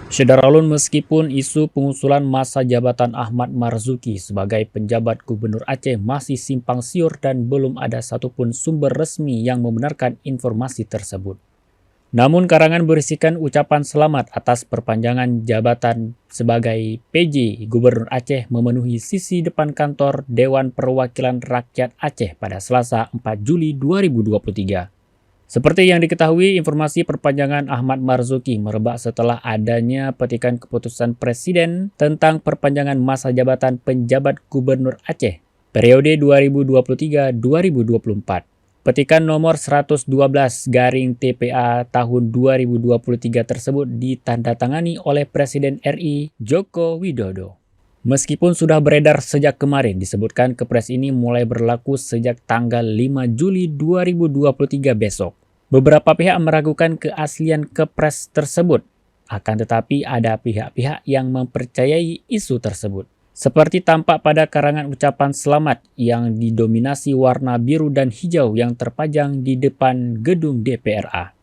Syederalun meskipun isu pengusulan masa jabatan Ahmad Marzuki sebagai penjabat Gubernur Aceh masih simpang siur dan belum ada satupun sumber resmi yang membenarkan informasi tersebut. Namun karangan berisikan ucapan selamat atas perpanjangan jabatan sebagai PJ Gubernur Aceh memenuhi sisi depan kantor Dewan Perwakilan Rakyat Aceh pada Selasa 4 Juli 2023. Seperti yang diketahui, informasi perpanjangan Ahmad Marzuki merebak setelah adanya petikan keputusan Presiden tentang perpanjangan masa jabatan penjabat Gubernur Aceh periode 2023-2024. Petikan nomor 112 garing TPA tahun 2023 tersebut ditandatangani oleh Presiden RI Joko Widodo. Meskipun sudah beredar sejak kemarin, disebutkan Kepres ini mulai berlaku sejak tanggal 5 Juli 2023 besok. Beberapa pihak meragukan keaslian Kepres tersebut, akan tetapi ada pihak-pihak yang mempercayai isu tersebut. Seperti tampak pada karangan ucapan selamat yang didominasi warna biru dan hijau yang terpajang di depan gedung DPRA.